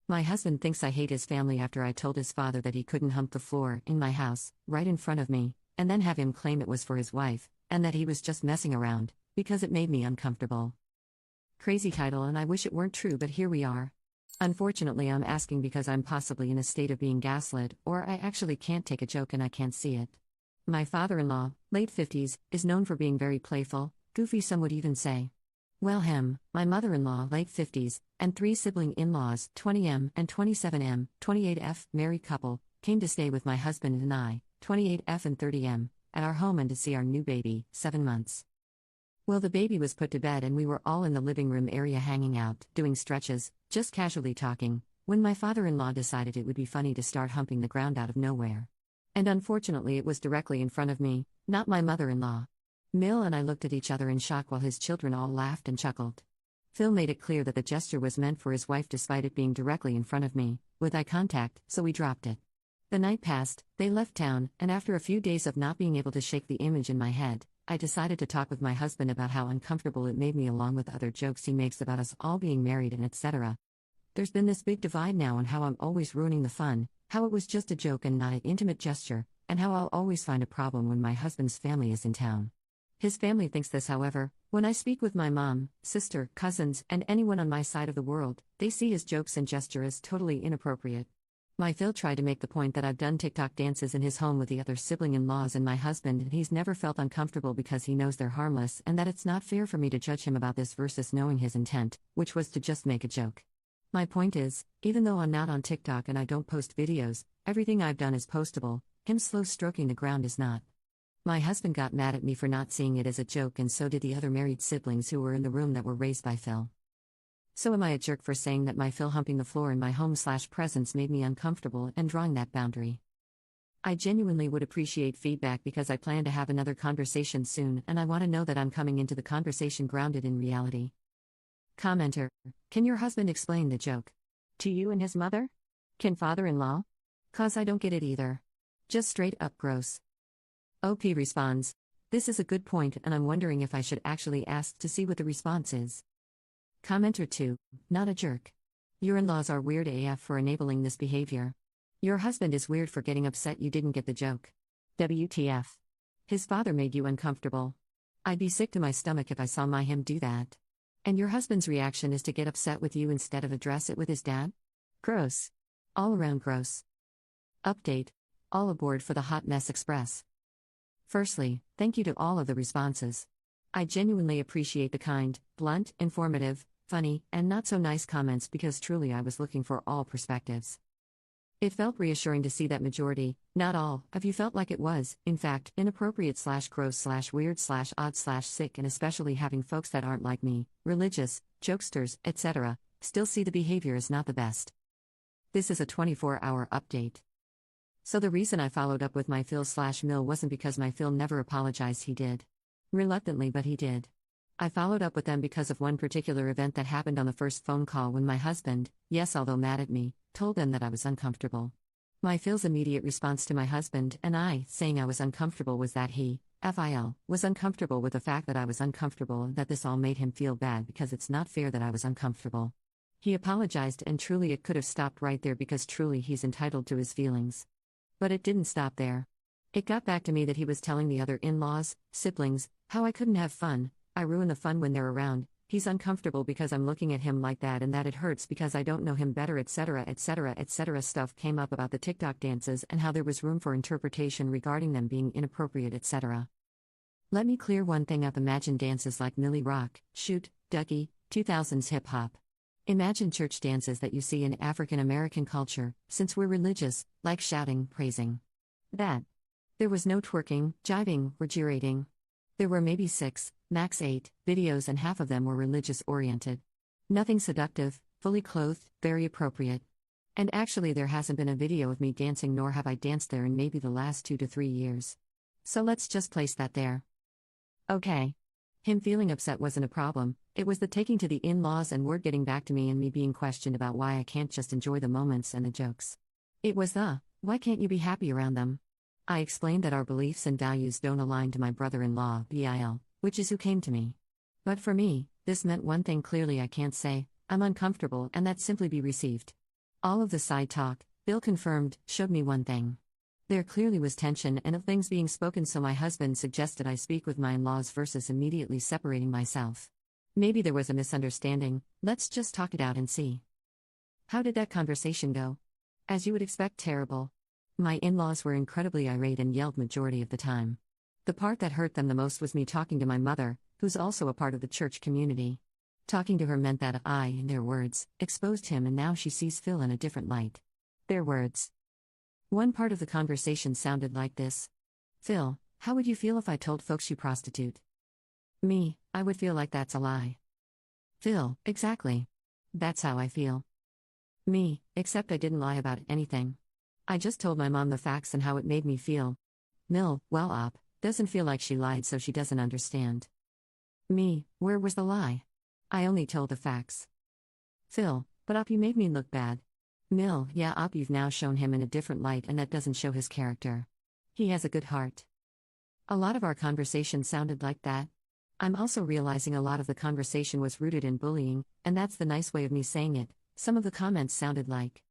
My husband thinks I hate his family after I told his father that he couldn't hump the floor in my house, right in front of me, and then have him claim it was for his wife, and that he was just messing around, because it made me uncomfortable. Crazy title, and I wish it weren't true, but here we are. Unfortunately, I'm asking because I'm possibly in a state of being gaslit, or I actually can't take a joke and I can't see it. My father-in-law, late 50s, is known for being very playful, goofy, some would even say. Well, my mother-in-law, late 50s, and 3 sibling in-laws, 20M and 27M, 28F, married couple, came to stay with my husband and I, 28F and 30M, at our home and to see our new baby, 7 months. Well, the baby was put to bed and we were all in the living room area hanging out, doing stretches, just casually talking, when my father-in-law decided it would be funny to start humping the ground out of nowhere. And unfortunately it was directly in front of me, not my mother-in-law. Mill and I looked at each other in shock while his children all laughed and chuckled. Phil made it clear that the gesture was meant for his wife despite it being directly in front of me, with eye contact, so we dropped it. The night passed, they left town, and after a few days of not being able to shake the image in my head, I decided to talk with my husband about how uncomfortable it made me along with other jokes he makes about us all being married and etc. There's been this big divide now on how I'm always ruining the fun, how it was just a joke and not an intimate gesture, and how I'll always find a problem when my husband's family is in town. His family thinks this, however, when I speak with my mom, sister, cousins, and anyone on my side of the world, they see his jokes and gesture as totally inappropriate. My Phil tried to make the point that I've done TikTok dances in his home with the other sibling-in-laws and my husband, and he's never felt uncomfortable because he knows they're harmless and that it's not fair for me to judge him about this versus knowing his intent, which was to just make a joke. My point is, even though I'm not on TikTok and I don't post videos, everything I've done is postable, him slow stroking the ground is not. My husband got mad at me for not seeing it as a joke, and so did the other married siblings who were in the room that were raised by Phil. So am I a jerk for saying that my Phil humping the floor in my home/presence made me uncomfortable and drawing that boundary? I genuinely would appreciate feedback because I plan to have another conversation soon and I want to know that I'm coming into the conversation grounded in reality. Commenter: can your husband explain the joke to you and his mother? Can father-in-law? 'Cause I don't get it either. Just straight up gross. OP responds: this is a good point and I'm wondering if I should actually ask to see what the response is. Commenter 2: not a jerk. Your in-laws are weird AF for enabling this behavior. Your husband is weird for getting upset you didn't get the joke. WTF. His father made you uncomfortable. I'd be sick to my stomach if I saw my him do that. And your husband's reaction is to get upset with you instead of address it with his dad? Gross. All around gross. Update: all aboard for the Hot Mess Express. Firstly, thank you to all of the responses. I genuinely appreciate the kind, blunt, informative, funny, and not so nice comments because truly I was looking for all perspectives. It felt reassuring to see that majority, not all, of you felt like it was, in fact, inappropriate/gross/weird/odd/sick, and especially having folks that aren't like me, religious, jokesters, etc., still see the behavior as not the best. This is a 24-hour update. So the reason I followed up with my Phil/Mill wasn't because my Phil never apologized, he did. Reluctantly, but he did. I followed up with them because of one particular event that happened on the first phone call when my husband, yes although mad at me, told them that I was uncomfortable. My Phil's immediate response to my husband and I saying I was uncomfortable was that he, FIL, was uncomfortable with the fact that I was uncomfortable and that this all made him feel bad because it's not fair that I was uncomfortable. He apologized and truly it could have stopped right there because truly he's entitled to his feelings. But it didn't stop there. It got back to me that he was telling the other in-laws, siblings, how I couldn't have fun, I ruin the fun when they're around, he's uncomfortable because I'm looking at him like that and that it hurts because I don't know him better, etc. etc. etc. Stuff came up about the TikTok dances and how there was room for interpretation regarding them being inappropriate, etc. Let me clear one thing up: imagine dances like Millie Rock, Shoot, Ducky, 2000s hip-hop. Imagine church dances that you see in African American culture, since we're religious, like shouting, praising. That. There was no twerking, jiving, or gyrating. There were maybe 6, max 8, videos and half of them were religious-oriented. Nothing seductive, fully clothed, very appropriate. And actually there hasn't been a video of me dancing nor have I danced there in maybe the last 2 to 3 years. So let's just place that there. Okay. Him feeling upset wasn't a problem, it was the taking to the in-laws and word getting back to me and me being questioned about why I can't just enjoy the moments and the jokes. It was the, why can't you be happy around them? I explained that our beliefs and values don't align to my brother-in-law, BIL, which is who came to me. But for me, this meant one thing clearly: I can't say, I'm uncomfortable, and that simply be received. All of the side talk, Bill confirmed, showed me one thing. There clearly was tension and of things being spoken, so my husband suggested I speak with my in-laws versus immediately separating myself. Maybe there was a misunderstanding, let's just talk it out and see. How did that conversation go? As you would expect, terrible. My in-laws were incredibly irate and yelled majority of the time. The part that hurt them the most was me talking to my mother, who's also a part of the church community. Talking to her meant that I, in their words, exposed him, and now she sees Phil in a different light. Their words. One part of the conversation sounded like this. Phil, how would you feel if I told folks you prostitute? Me, I would feel like that's a lie. Phil, exactly. That's how I feel. Me, except I didn't lie about anything. I just told my mom the facts and how it made me feel. Mill, well, Op, doesn't feel like she lied, so she doesn't understand. Me, where was the lie? I only told the facts. Phil, but Op, you made me look bad. Mill, yeah, Op, you've now shown him in a different light, and that doesn't show his character. He has a good heart. A lot of our conversation sounded like that. I'm also realizing a lot of the conversation was rooted in bullying, and that's the nice way of me saying it. Some of the comments sounded like,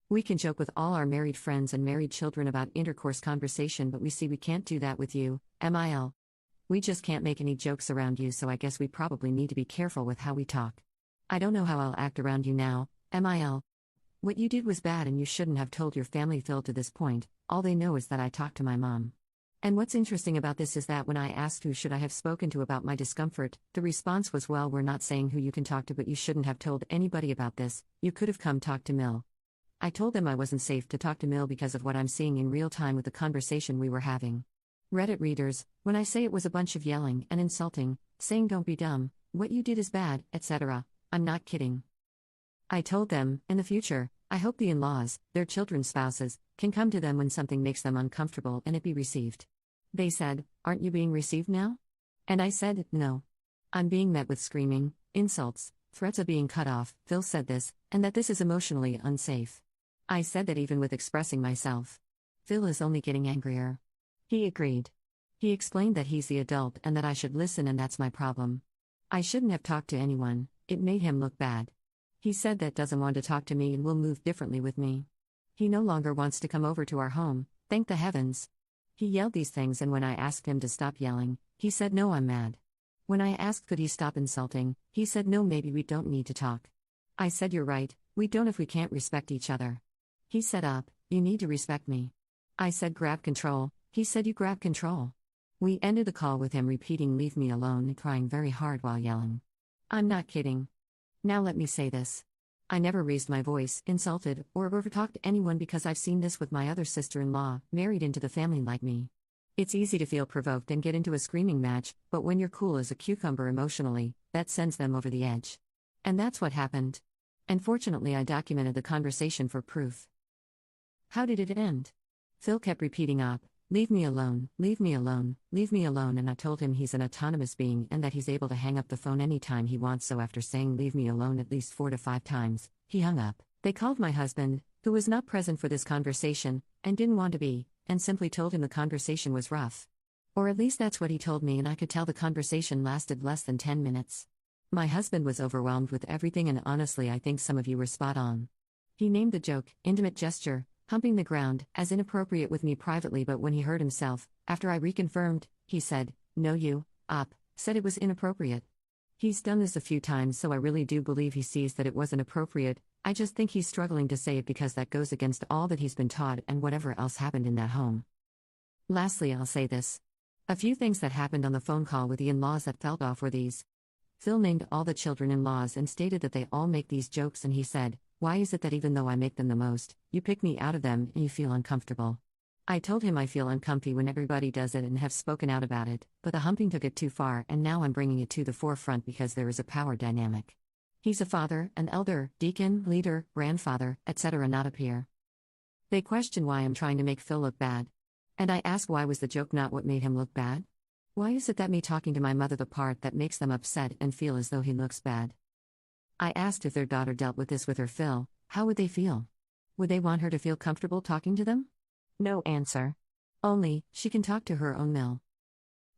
we can joke with all our married friends and married children about intercourse conversation, but we see we can't do that with you, MIL. We just can't make any jokes around you, so I guess we probably need to be careful with how we talk. I don't know how I'll act around you now, MIL. What you did was bad and you shouldn't have told your family, Phil. To this point, all they know is that I talked to my mom. And what's interesting about this is that when I asked who should I have spoken to about my discomfort, the response was, well, we're not saying who you can talk to, but you shouldn't have told anybody about this. You could have come talk to Mill. I told them I wasn't safe to talk to Mill because of what I'm seeing in real time with the conversation we were having. Reddit readers, when I say it was a bunch of yelling and insulting, saying don't be dumb, what you did is bad, etc., I'm not kidding. I told them, in the future, I hope the in-laws, their children's spouses, can come to them when something makes them uncomfortable and it be received. They said, aren't you being received now? And I said, no. I'm being met with screaming, insults, threats of being cut off. Phil said this, and that this is emotionally unsafe. I said that even with expressing myself, Phil is only getting angrier. He agreed. He explained that he's the adult and that I should listen, and that's my problem. I shouldn't have talked to anyone, it made him look bad. He said that doesn't want to talk to me and will move differently with me. He no longer wants to come over to our home, thank the heavens. He yelled these things, and when I asked him to stop yelling, he said no, I'm mad. When I asked could he stop insulting, he said no, maybe we don't need to talk. I said you're right, we don't if we can't respect each other. He said up, you need to respect me. I said grab control, he said you grab control. We ended the call with him repeating leave me alone and crying very hard while yelling. I'm not kidding. Now let me say this. I never raised my voice, insulted, or overtalked anyone because I've seen this with my other sister-in-law, married into the family like me. It's easy to feel provoked and get into a screaming match, but when you're cool as a cucumber emotionally, that sends them over the edge. And that's what happened. And fortunately I documented the conversation for proof. How did it end? Phil kept repeating up, leave me alone, leave me alone, leave me alone, and I told him he's an autonomous being and that he's able to hang up the phone anytime he wants, so after saying leave me alone at least 4 to 5 times, he hung up. They called my husband, who was not present for this conversation, and didn't want to be, and simply told him the conversation was rough. Or at least that's what he told me, and I could tell the conversation lasted less than 10 minutes. My husband was overwhelmed with everything, and honestly I think some of you were spot on. He named the joke, intimate gesture, humping the ground, as inappropriate with me privately, but when he heard himself, after I reconfirmed, he said, no you, Op, said it was inappropriate. He's done this a few times, so I really do believe he sees that it wasn't appropriate. I just think he's struggling to say it because that goes against all that he's been taught and whatever else happened in that home. Lastly, I'll say this. A few things that happened on the phone call with the in-laws that felt off were these. Phil named all the children-in-laws and stated that they all make these jokes, and he said, why is it that even though I make them the most, you pick me out of them and you feel uncomfortable? I told him I feel uncomfy when everybody does it and have spoken out about it, but the humping took it too far, and now I'm bringing it to the forefront because there is a power dynamic. He's a father, an elder, deacon, leader, grandfather, etc., not a peer. They question why I'm trying to make Phil look bad. And I ask why was the joke not what made him look bad? Why is it that me talking to my mother the part that makes them upset and feel as though he looks bad? I asked if their daughter dealt with this with her Phil, how would they feel? Would they want her to feel comfortable talking to them? No answer. Only, she can talk to her own Mill.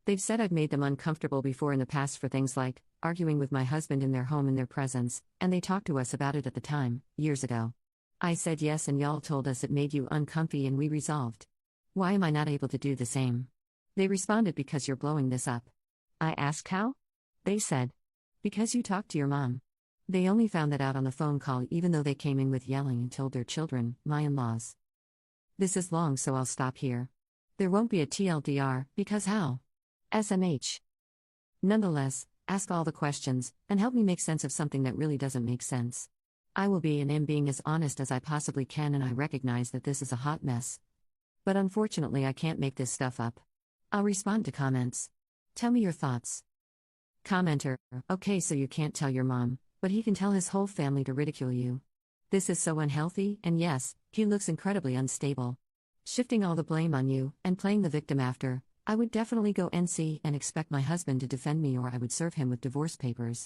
They've said I've made them uncomfortable before in the past for things like arguing with my husband in their home in their presence, and they talked to us about it at the time, years ago. I said yes, and y'all told us it made you uncomfy, and we resolved. Why am I not able to do the same? They responded, because you're blowing this up. I asked how? They said, because you talked to your mom. They only found that out on the phone call, even though they came in with yelling and told their children, my in-laws. This is long, so I'll stop here. There won't be a TLDR, because how? SMH. Nonetheless, ask all the questions, and help me make sense of something that really doesn't make sense. I will be and am being as honest as I possibly can, and I recognize that this is a hot mess. But unfortunately, I can't make this stuff up. I'll respond to comments. Tell me your thoughts. Commenter: okay, so you can't tell your mom, but he can tell his whole family to ridicule you. This is so unhealthy, and yes, he looks incredibly unstable. Shifting all the blame on you, and playing the victim after, I would definitely go NC and expect my husband to defend me, or I would serve him with divorce papers.